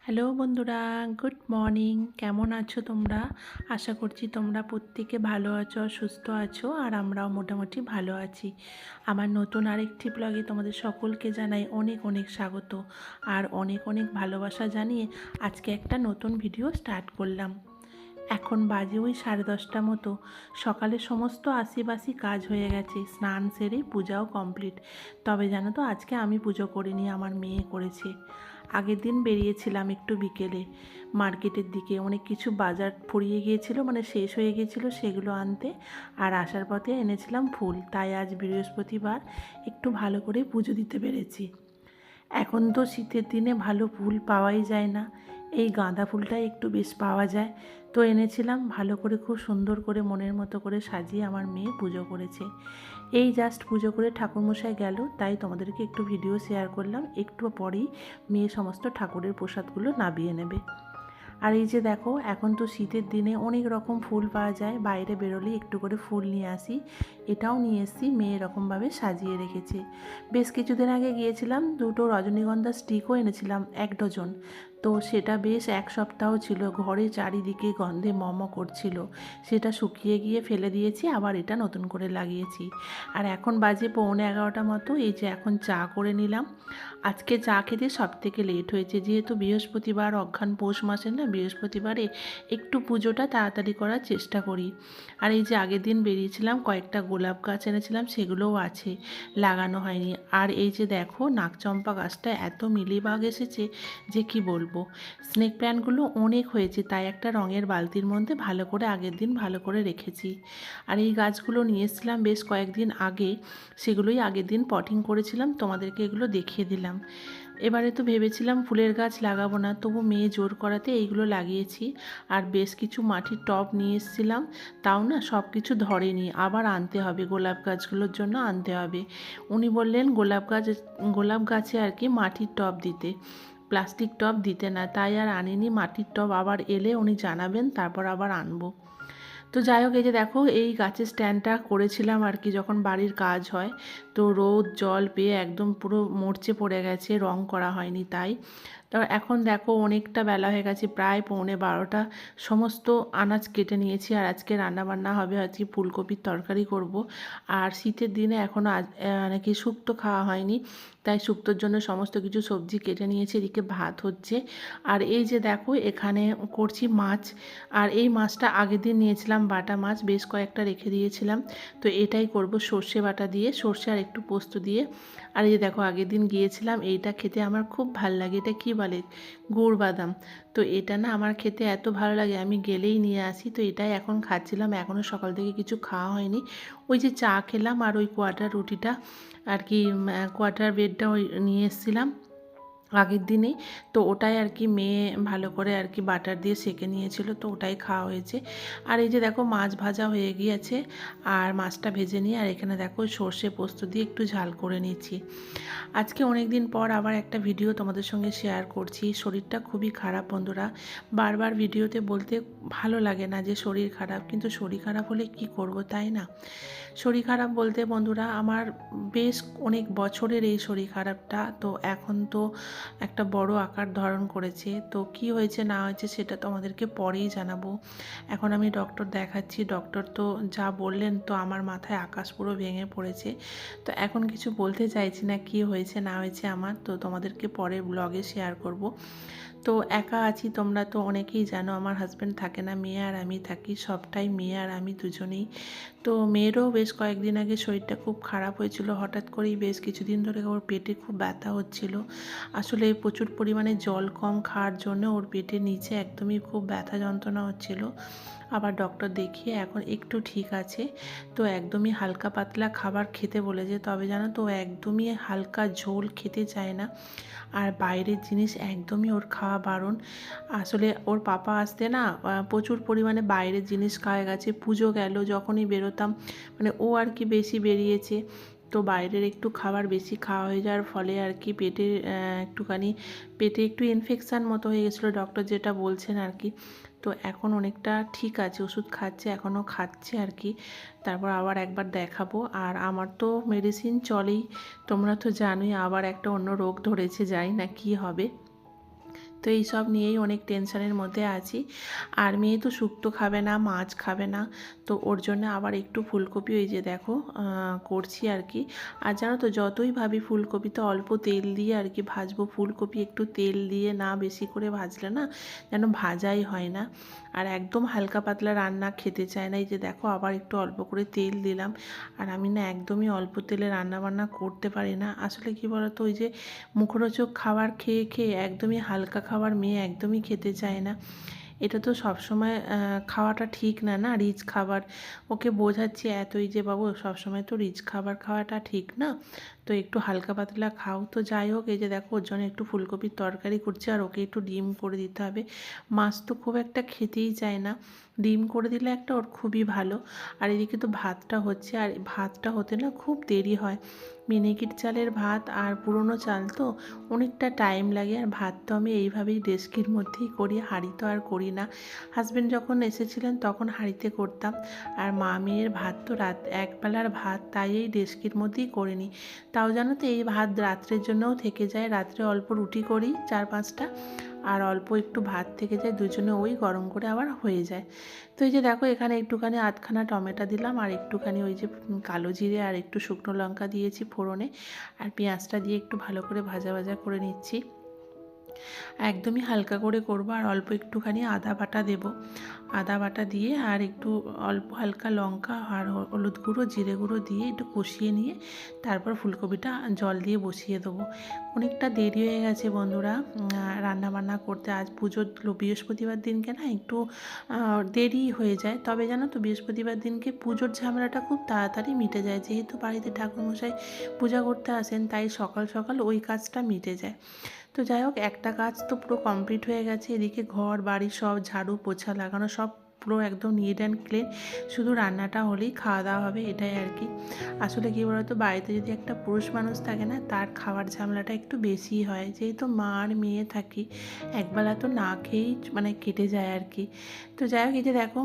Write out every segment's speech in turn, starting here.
Hello বন্ধুরা, good morning. কেমন আছো তোমরা? আশা করছি তোমরা প্রত্যেকে ভালো আছো, সুস্থ আছো, আর আমরাও মোটামুটি ভালো আছি। আমার নতুন আরেকটি ব্লগে তোমাদের সকলকে জানাই অনেক অনেক স্বাগত আর অনেক অনেক ভালোবাসা জানিয়ে আজকে একটা নতুন ভিডিও স্টার্ট করলাম। এখন বাজে ওই 10:30 মতো। সকালে সমস্ত আশিবাসি কাজ হয়ে গেছে, স্নান সেরে পূজাও কমপ্লিট। তবে জানো তো, আজকে আমি পুজো করিনি, আমার মেয়ে করেছে। আগের দিন বেরিয়েছিলাম একটু বিকেলে মার্কেটের দিকে, অনেক কিছু বাজার ফুরিয়ে গিয়েছিল, মানে শেষ হয়ে গিয়েছিল, সেগুলো আনতে। আর আসার পথে এনেছিলাম ফুল, তাই আজ বৃহস্পতিবার একটু ভালো করে পুজো দিতে পেরেছি। এখন তো শীতের দিনে ভালো ফুল পাওয়াই যায় না, এই গাঁদা ফুলটাই একটু বেশ পাওয়া যায়। তো এনেছিলাম, ভালো করে খুব সুন্দর করে মনের মতো করে সাজিয়ে আমার মেয়ে পুজো করেছে। এই জাস্ট পুজো করে ঠাকুরমশাই গেল, তাই তোমাদেরকে একটু ভিডিও শেয়ার করলাম। একটু পরেই মেয়ে সমস্ত ঠাকুরের প্রসাদগুলো নামিয়ে নেবে। আর এই যে দেখো, এখন তো শীতের দিনে অনেক রকম ফুল পাওয়া যায়, বাইরে বেরোলেই একটু করে ফুল নিয়ে আসি। এটাও নিয়ে এসেছি, মেয়ে এরকমভাবে সাজিয়ে রেখেছে। বেশ কিছুদিন আগে গিয়েছিলাম, দুটো রজনীগন্ধা স্টিকও এনেছিলাম, 1 ডজন। তো সেটা বেশ 1 সপ্তাহ ছিল, ঘরে চারিদিকে গন্ধে করছিল। সেটা শুকিয়ে গিয়ে ফেলে দিয়েছি, আবার এটা নতুন করে লাগিয়েছি। আর এখন বাজে 11:45 মতো। এই যে এখন চা করে নিলাম। আজকে চা খেতে সব থেকে লেট হয়েছে, যেহেতু বৃহস্পতিবার, অঘ্রান পৌষ মাসের না, বৃহস্পতিবারে একটু পুজোটা তাড়াতাড়ি করার চেষ্টা করি। আর এই যে আগের দিন বেরিয়েছিলাম, কয়েকটা গোলাপ গাছ এনেছিলাম, সেগুলোও আছে, লাগানো হয়নি। আর এই যে দেখো, নাকচম্পা গাছটা এত মিলিবাগ এসেছে যে কি বলবো। স্নেক প্ল্যান্টগুলো অনেক হয়েছে, তাই একটা রঙের বালতির মধ্যে ভালো করে আগের দিন ভালো করে রেখেছি। আর এই গাছগুলো নিয়ে এসেছিলাম বেশ কয়েকদিন আগে, সেগুলোই আগের দিন পটিং করেছিলাম, তোমাদেরকে এগুলো দেখিয়ে দিলাম। এবারে তো ভেবেছিলাম ফুলের গাছ লাগাবো না, তবু মেয়ে জোর করাতে এইগুলো লাগিয়েছি। আর বেশ কিছু মাটির টব নিয়ে এসেছিলাম, তাও না সব কিছু ধরেনি, আবার আনতে হবে, গোলাপ গাছগুলোর জন্য আনতে হবে। উনি বললেন গোলাপ গাছে আর কি মাটির টব দিতে, প্লাস্টিক টব দিতে না, তাই আর আনিনি। মাটির টব আবার এলে উনি জানাবেন, তারপর আবার আনবো। তো যাই হোক, এই যে দেখো, এই গাছের স্ট্যান্ডটা করেছিলাম আর কি যখন বাড়ির কাজ হয়, তো রোদ জল পেয়ে একদম পুরো মরচে পড়ে গেছে, রং করা হয়নি তাই। তো এখন দেখো, অনেকটা বেলা হয়ে গেছে, প্রায় 11:45। সমস্ত আনাজ কেটে নিয়েছি, আর আজকে রান্নাবান্না হবে, আজকে ফুলকপির তরকারি করব। আর শীতের দিনে এখনও নাকি শুক্তো খাওয়া হয়নি, তাই শুক্তোর জন্য সমস্ত কিছু সবজি কেটে নিয়েছি, এদিকে ভাত হচ্ছে। আর এই যে দেখো, এখানে করছি মাছ। আর এই মাছটা আগের দিন নিয়েছিলাম, বাটা মাছ, বেশ কয়েকটা রেখে দিয়েছিলাম। তো এটাই করব সর্ষে বাটা দিয়ে, সর্ষে আর একটু পোস্ত দিয়ে। আর এই যে দেখো, আগের দিন গিয়েছিলাম, এইটা খেতে আমার খুব ভালো লাগে। এটা কি বলে, গুড় বাদাম। তো এটা না আমার খেতে এত ভালো লাগে, আমি গেলেই নিয়ে আসি। তো এটাই এখন খাচ্ছিলাম, এখনও সকাল থেকে কিছু খাওয়া হয়নি। ওই যে চা খেলাম, আর ওই কোয়াটার রুটিটা আর কি, কোয়াটার ব্রেডটা ওই নিয়ে এসেছিলাম আগের দিনেই। তো ওটাই আর কি মেয়ে ভালো করে আর কি বাটার দিয়ে সেঁকে নিয়েছিল, তো ওটাই খাওয়া হয়েছে। আর এই যে দেখো, মাছ ভাজা হয়ে গিয়েছে, আর মাছটা ভেজে নিয়ে, আর এখানে দেখো সর্ষে পোস্ত দিয়ে একটু ঝাল করে নিয়েছি। আজকে অনেক দিন পর আবার একটা ভিডিও তোমাদের সঙ্গে শেয়ার করছি। শরীরটা খুবই খারাপ বন্ধুরা, বারবার ভিডিওতে বলতে ভালো লাগে না যে শরীর খারাপ, কিন্তু শরীর খারাপ হলে কি করব, তাই না? শরীর খারাপ বলতে বন্ধুরা, আমার বেশ অনেক বছরের এই শরীর খারাপটা, তো এখন তো একটা বড় আকার ধারণ করেছে। তো কি হয়েছে না হয়েছে সেটা তোমাদেরকে পরেই জানাবো। এখন আমি ডক্টর দেখাচ্ছি, ডক্টর তো যা বললেন, তো আমার মাথায় আকাশ পুরো ভেঙে পড়েছে। তো এখন কিছু বলতে চাইছি না কি হয়েছে না হয়েছে আমার, তো তোমাদেরকে পরে ব্লগে শেয়ার করব। তো একা আছি, তোমরা তো অনেকেই জানো, আমার হাজব্যান্ড থাকে না, মেয়ে আর আমি থাকি, সবটাই মেয়ে আর আমি দুজনেই। তো মেয়েরও বেশ কয়েকদিন আগে শরীরটা খুব খারাপ হয়েছিল, হঠাৎ করেই বেশ কিছুদিন ধরে ওর পেটে খুব ব্যথা হচ্ছিল। আসলে প্রচুর পরিমাণে জল কম খাওয়ার জন্য ওর পেটের নিচে একদমই খুব ব্যথা যন্ত্রণা হচ্ছিল। আবার ডক্টর দেখিয়ে এখন একটু ঠিক আছে। তো একদমই হালকা পাতলা খাবার খেতে বলেছে, তবে জানো তো, একদমই হালকা ঝোল খেতে চায় না, আর বাইরের জিনিস একদমই ওর খাওয়া বারণ। আসলে ওর পাপা আসতে না প্রচুর পরিমাণে বাইরের জিনিস খাওয়া গেছে। পুজো গেল, যখনই বেরোতাম, মানে ও আর কি বেশি বেরিয়েছে, তো বাইরের একটু খাবার বেশি খাওয়া হয়ে যাওয়ার ফলে আর কি পেটে একটুখানি, পেটে একটু ইনফেকশান মতো হয়ে গেছিলো, ডক্টর যেটা বলছেন আর কি। তো এখন অনেকটা ঠিক আছে, ওষুধ খাচ্ছে, এখনও খাচ্ছে আর কি। তারপর আবার একবার দেখাবো। আর আমার তো মেডিসিন চলেই, তোমরা তো জানোই, আবার একটা অন্য রোগ ধরেছে, জানি না কী হবে। তো এই সব নিয়েই অনেক টেনশনের মধ্যে আছি। আর মেয়ে তো শুক্তো খাবে না, মাছ খাবে না, তো ওর জন্য আবার একটু ফুলকপি ওই যে দেখো করছি আর কি। আর জানো তো যতই ভাবি ফুলকপিতে অল্প তেল দিয়ে আর কি ভাজবো, ফুলকপি একটু তেল দিয়ে না বেশি করে ভাজলে না যেন ভাজাই হয় না। আর একদম হালকা পাতলা রান্না খেতে চায় না। এই যে দেখো আবার একটু অল্প করে তেল দিলাম। আর আমি না একদমই অল্প তেলে রান্না বান্না করতে পারি না। আসলে কি বলতো, ওই যে মুখরোচক খাবার খেয়ে খেয়ে একদমই হালকা খাবার মেয়ে একদমই খেতে চায় না। এটা তো সবসময় খাওয়াটা ঠিক না, না রিচ খাবার। ওকে বোঝাচ্ছি এতই যে বাবু সবসময় তো রিচ খাবার খাওয়াটা ঠিক না, তো একটু হালকা পাতলা খাও। তো যাই হোক, এই যে দেখো ওর জন্য একটু ফুলকপির তরকারি করছি, আর ওকে একটু ডিম করে দিতে হবে। মাছ তো খুব একটা খেতেই চায় না, ডিম করে দিলে একটা ওর খুবই ভালো। আর এদিকে তো ভাতটা হচ্ছে, আর ভাতটা হতে না খুব দেরি হয়। মিনিকেট চালের ভাত আর পুরনো চাল তো অনেকটা টাইম লাগে। আর ভাত তো আমি এইভাবেই ডেস্কির মধ্যেই করি, হাঁড়ি তো আর করি না। হাজব্যান্ড যখন এসেছিলেন তখন হাঁড়িতে করতাম। আর মা মেয়ের ভাত তো রাত একবেলার ভাত, তাই এই ডেস্কির মধ্যেই করে নিই। তাও জানো তো এই ভাত রাত্রের জন্যও থেকে যায়, রাত্রে অল্প রুটি করি 4-5টা, আর অল্প একটু ভাত থেকে যায়, দুজনে ওই গরম করে আবার হয়ে যায়। তো এই যে দেখো এখানে একটুখানি আধখানা টমেটো দিলাম, আর একটুখানি ওই যে কালো জিরে আর একটু শুকনো লঙ্কা দিয়েছি ফোড়নে, আর পেঁয়াজটা দিয়ে একটু ভালো করে ভাজা ভাজা করে নিচ্ছি। একদমই হালকা করে করব, আর অল্প একটুখানি আদা বাটা দেব। আদা বাটা দিয়ে আর একটু অল্প হালকা লঙ্কা আর হলুদ গুঁড়ো জিরে গুঁড়ো দিয়ে একটু কষিয়ে নিয়ে তারপর ফুলকপিটা জল দিয়ে বসিয়ে দেবো। অনেকটা দেরি হয়ে গেছে বন্ধুরা রান্না বান্না করতে। আজ পুজোর বৃহস্পতিবার দিনকে না একটু দেরি হয়ে যায়, তবে জানো তো বৃহস্পতিবার দিনকে পুজোর ঝামেলাটা খুব তাড়াতাড়ি মিটে যায়। যেহেতু বাড়িতে ঠাকুরমশাই পূজা করতে আসেন, তাই সকাল সকাল ওই কাজটা মিটে যায়। তো যাই হোক, একটা কাজ তো পুরো কমপ্লিট হয়ে গেছে। এদিকে ঘর বাড়ি সব ঝাড়ু পোছা লাগানো সব পুরো একদম নিট অ্যান্ড ক্লিন। শুধু রান্নাটা হলেই খাওয়া দাওয়া হবে, এটাই আর কি। আসলে কী বলতো, বাড়িতে যদি একটা পুরুষ মানুষ থাকে না, তার খাবার ঝামেলাটা একটু বেশিই হয়। যেহেতু মা আর মেয়ে থাকি, একবেলা তো না খেয়েই মানে কেটে যায় আর কি। তো যাই হোক, এই যে দেখো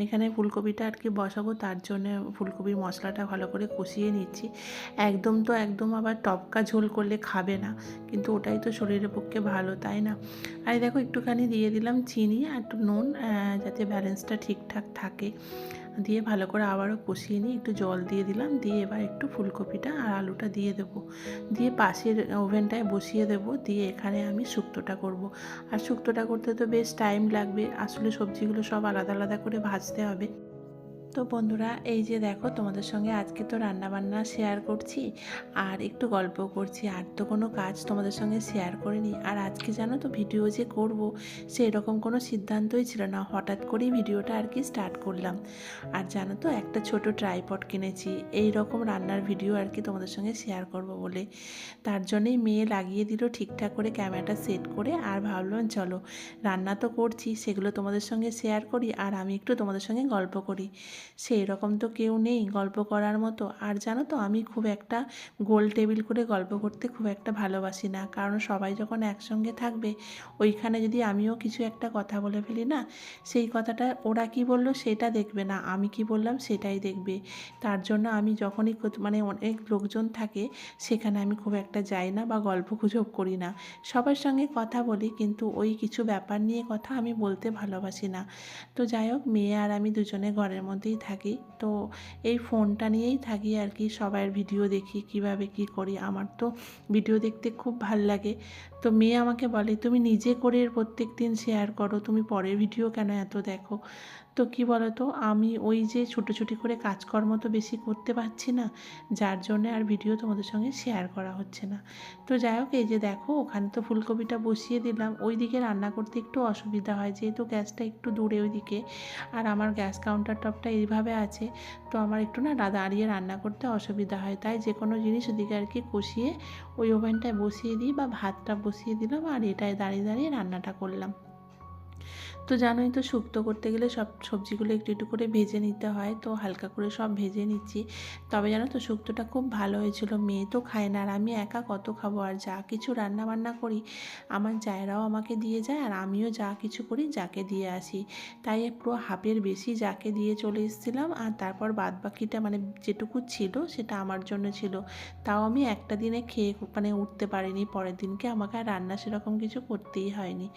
এখানে ফুলকপিটা আর কি বসাবো, তার জন্য ফুলকপির মশলাটা ভালো করে কষিয়ে নিচ্ছি। একদম তো একদম আবার টপকা ঝোল করলে খাবে না, কিন্তু ওটাই তো শরীরের পক্ষে ভালো, তাই না? আর দেখো একটুখানি দিয়ে দিলাম চিনি আর একটু নুন, যাতে ব্যালেন্সটা ঠিকঠাক থাকে। দিয়ে ভালো করে আবারও কষিয়ে নিয়ে একটু জল দিয়ে দিলাম, দিয়ে এবার একটু ফুলকপিটা আর আলুটা দিয়ে দেবো, দিয়ে পাশের ওভেনটায় বসিয়ে দেবো। দিয়ে এখানে আমি শুক্তোটা করব। আর শুক্তোটা করতে তো বেশ টাইম লাগবে, আসলে সবজিগুলো সব আলাদা আলাদা করে ভাজতে হবে। তো বন্ধুরা, এই যে দেখো তোমাদের সঙ্গে আজকে তো রান্নাবান্না শেয়ার করছি আর একটু গল্প করছি, আর তো কোনো কাজ তোমাদের সঙ্গে শেয়ার করিনি। আর আজকে জানো তো ভিডিও যে করব সেই রকম কোনো সিদ্ধান্তই ছিল না, হঠাৎ করেই ভিডিওটা আর কি স্টার্ট করলাম। আর জানো তো একটা ছোট ট্রাইপড কিনেছি এই রকম রান্নার ভিডিও আর কি তোমাদের সঙ্গে শেয়ার করব বলে। তার জন্যই মেয়ে লাগিয়ে দিল ঠিকঠাক করে ক্যামেরাটা সেট করে। আর ভাবলাম চলো রান্না তো করছি, সেগুলো তোমাদের সঙ্গে শেয়ার করি আর আমি একটু তোমাদের সঙ্গে গল্প করি। সেই রকম তো কেউ নেই গল্প করার মতো। আর জানো তো আমি খুব একটা গোল টেবিল করে গল্প করতে খুব একটা ভালোবাসি না, কারণ সবাই যখন একসঙ্গে থাকবে, ওইখানে যদি আমিও কিছু একটা কথা বলে ফেলি না, সেই কথাটা ওরা কি বললো সেটা দেখবে না, আমি কি বললাম সেটাই দেখবে। তার জন্য আমি যখনই মানে অনেক লোকজন থাকে সেখানে আমি খুব একটা যাই না বা গল্প গুজব করি না। সবার সঙ্গে কথা বলি, কিন্তু ওই কিছু ব্যাপার নিয়ে কথা আমি বলতে ভালোবাসি না। তো যাই হোক, মেয়ে আর আমি দুজনে ঘরের মধ্যেই থাকি, তো এই ফোনটা নিয়েই থাকি আর কি। সবার ভিডিও দেখি কিভাবে কি করি, আমার তো ভিডিও দেখতে খুব ভাল লাগে। তো মেয়ে আমাকে বলে তুমি নিজে করে প্রত্যেক দিন শেয়ার করো, তুমি পরের ভিডিও কেন এত দেখো? তো কি বলো তো, আমি ওই যে ছুটোছুটি করে কাজকর্ম তো বেশি করতে পারছি না, যার জন্য আর ভিডিও তোমাদের সঙ্গে শেয়ার করা হচ্ছে না। তো যাই হোক, এই যে দেখো ওখানে তো ফুলকপিটা বসিয়ে দিলাম। ওই দিকে রান্না করতে একটু অসুবিধা হয়, যেহেতু গ্যাসটা একটু দূরে ওইদিকে, আর আমার গ্যাস কাউন্টার টপটা এইভাবে আছে, তো আমার একটু না দাঁড়িয়ে রান্না করতে অসুবিধা হয়। তাই যে কোনো জিনিস ওদিকে আর কি কষিয়ে ওই ওভেনটায় বসিয়ে দিই, বা ভাতটা বসিয়ে দিলাম আর এটায় দাঁড়িয়ে দাঁড়িয়ে রান্নাটা করলাম। তো জানোই তো, শুক্তো করতে গেলে সব সবজিগুলো একটু একটু করে ভেজে নিতে হয়, তো হালকা করে সব ভেজে নিচ্ছি। তবে জানো তো, শুক্তোটা খুব ভালো হয়েছিল। মেয়ে তো খায় না, আর আমি একা কত খাবো, আর যা কিছু রান্না বান্না করি আমার জায়েরাও আমাকে দিয়ে যায়, আর আমিও যা কিছু করি যাকে দিয়ে আসি। তাই পুরো হাফের বেশি যাকে দিয়ে চলে এসেছিলাম, আর তারপর বাদ বাকিটা মানে যেটুকু ছিল সেটা আমার জন্য ছিল। তাও আমি একটা দিনে খেয়ে মানে উঠতে পারিনি, পরের দিনকে আমাকে আর রান্না সেরকম কিছু করতেই হয়নি।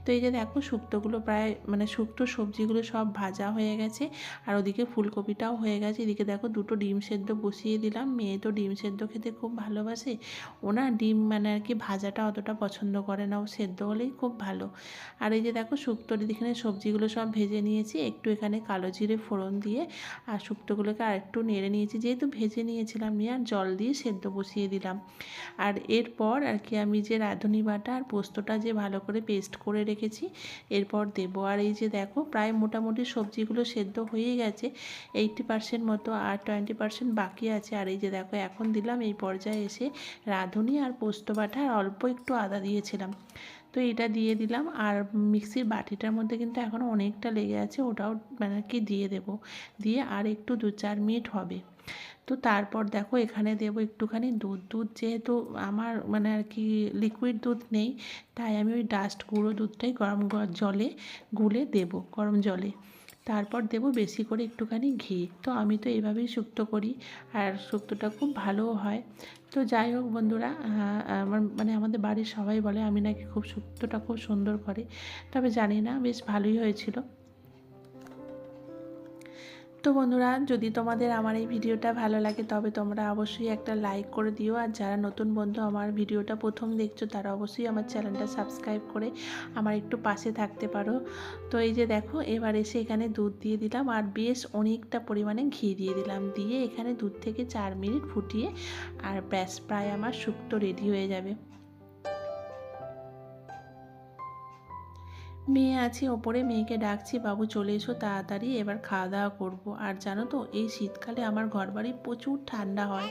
তো এই যে দেখো, শুক্তোগুলো প্রায় মানে শুক্তো সবজিগুলো সব ভাজা হয়ে গেছে, আর ওদিকে ফুলকপিটাও হয়ে গেছে। এদিকে দেখো, দুটো ডিম সেদ্ধ বসিয়ে দিলাম। মেয়ে তো ডিম সেদ্ধ খেতে খুব ভালোবাসে। ওনা ডিম মানে আর কি ভাজাটা অতটা পছন্দ করে না, ও সেদ্ধ হলেই খুব ভালো। আর এই যে দেখো, শুক্তোর এখানে সবজিগুলো সব ভেজে নিয়েছি, একটু এখানে কালো জিরে ফোড়ন দিয়ে, আর শুক্তোগুলোকে আর একটু নেড়ে নিয়েছি, যেহেতু ভেজে নিয়েছিলাম নিয়ে, আর জল দিয়ে সেদ্ধ বসিয়ে দিলাম। আর এরপর আর কি আমি যে রাঁধুনি বাটা আর পোস্তটা যে ভালো করে পেস্ট করে রেখেছি এরপর দেবো। আর এই যে দেখো, প্রায় মোটামুটি সবজিগুলো সেদ্ধ হয়ে গেছে 80% মতো, আর 20% বাকি আছে। আর এই যে দেখো, এখন দিলাম এই পর্যায়ে এসে রাঁধুনি আর পোস্ত বাটা, আর অল্প একটু আদা দিয়েছিলাম, তো এটা দিয়ে দিলাম। আর মিক্সির বাটিটার মধ্যে কিন্তু এখনও অনেকটা লেগে আছে, ওটাও মানে কি দিয়ে দেবো, দিয়ে আর একটু 2-4 মিনিট হবে। তো তারপর দেখো, এখানে দেবো একটুখানি দুধ। দুধ যেহেতু আমার মানে আর কি লিকুইড দুধ নেই, তাই আমি ওই ডাস্ট গুঁড়ো দুধটাই গরম জলে গুলে দেবো, গরম জলে। তারপর দেবো বেশি করে একটুখানি ঘি। তো আমি তো এভাবেই শুক্তো করি, আর শুক্তোটা খুব ভালোও হয়। তো যাই হোক বন্ধুরা, আমার মানে আমাদের বাড়ির সবাই বলে আমি নাকি খুব শুক্তোটা খুব সুন্দর করে, তবে জানি না, বেশ ভালোই হয়েছিল। তো বন্ধুরা, যদি তোমাদের আমার এই ভিডিওটা ভালো লাগে তবে তোমরা অবশ্যই একটা লাইক করে দিও, আর যারা নতুন বন্ধু আমার ভিডিওটা প্রথম দেখছো তারা অবশ্যই আমার চ্যানেলটা সাবস্ক্রাইব করে আমার একটু পাশে থাকতে পারো। তো এই যে দেখো, এবার এসে এখানে দুধ দিয়ে দিলাম, আর বেশ অনেকটা পরিমাণে ঘি দিয়ে দিলাম, দিয়ে এখানে 2 থেকে 4 মিনিট ফুটিয়ে, আর ব্যাস প্রায় আমার শুক্তো রেডি হয়ে যাবে। মেয়ে আছে ওপরে, মেয়েকে ডাকছি, বাবু চলে এসো তাড়াতাড়ি, এবার খাওয়া দাওয়া করবো। আর জানো তো, এই শীতকালে আমার ঘরবাড়ি প্রচুর ঠান্ডা হয়।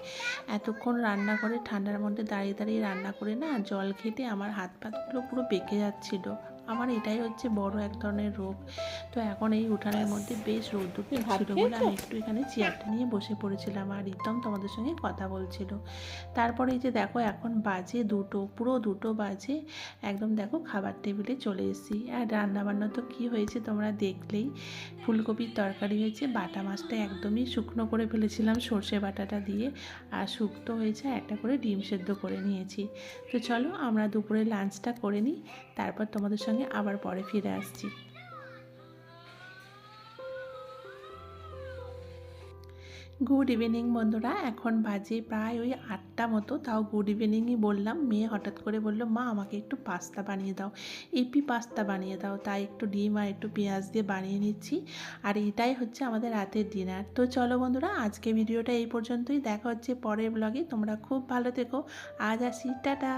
এতক্ষণ রান্না করে ঠান্ডার মধ্যে দাঁড়িয়ে দাঁড়িয়ে রান্না করে না, জল খেতে আমার হাত পাতগুলো পুরো পেকে যাচ্ছিল। আমার এটাই হচ্ছে বড় এক ধরনের রোগ। তো এখন এই উঠানের মধ্যে বেশ রোদ্দুর ছিল বলে আমি একটু এখানে চেয়ারটা নিয়ে বসে পড়েছিলাম, আর রিতম তোমাদের সঙ্গে কথা বলছিল। তারপরে এই যে দেখো, এখন বাজে 2টো, পুরো 2টো বাজে একদম। দেখো, খাবার টেবিলে চলে এসেছি, আর রান্নাবান্না তো কী হয়েছে তোমরা দেখলেই। ফুলকপির তরকারি হয়েছে, বাটা মাছটা একদমই শুকনো করে ফেলেছিলাম সর্ষে বাটাটা দিয়ে, আর শুক্তো হয়েছে, একটা করে ডিম সেদ্ধ করে নিয়েছি। তো চলো আমরা দুপুরে লাঞ্চটা করে নিই, তারপর তোমাদের সঙ্গে আবার পরে ফিরে আসছি। গুড ইভিনিং বন্ধুরা, এখন বাজে প্রায় ওই 8টা মতো, তাও গুড ইভিনিংই বললাম। মেয়ে হঠাৎ করে বললো, মা আমাকে একটু পাস্তা বানিয়ে দাও, এপি পাস্তা বানিয়ে দাও। তাই একটু ডিম আর একটু পেঁয়াজ দিয়ে বানিয়ে নিচ্ছি, আর এটাই হচ্ছে আমাদের রাতের ডিনার। তো চলো বন্ধুরা, আজকে ভিডিওটা এই পর্যন্তই, দেখা হচ্ছে পরের ব্লগে। তোমরা খুব ভালো থেকো, আজ আসি, টাটা।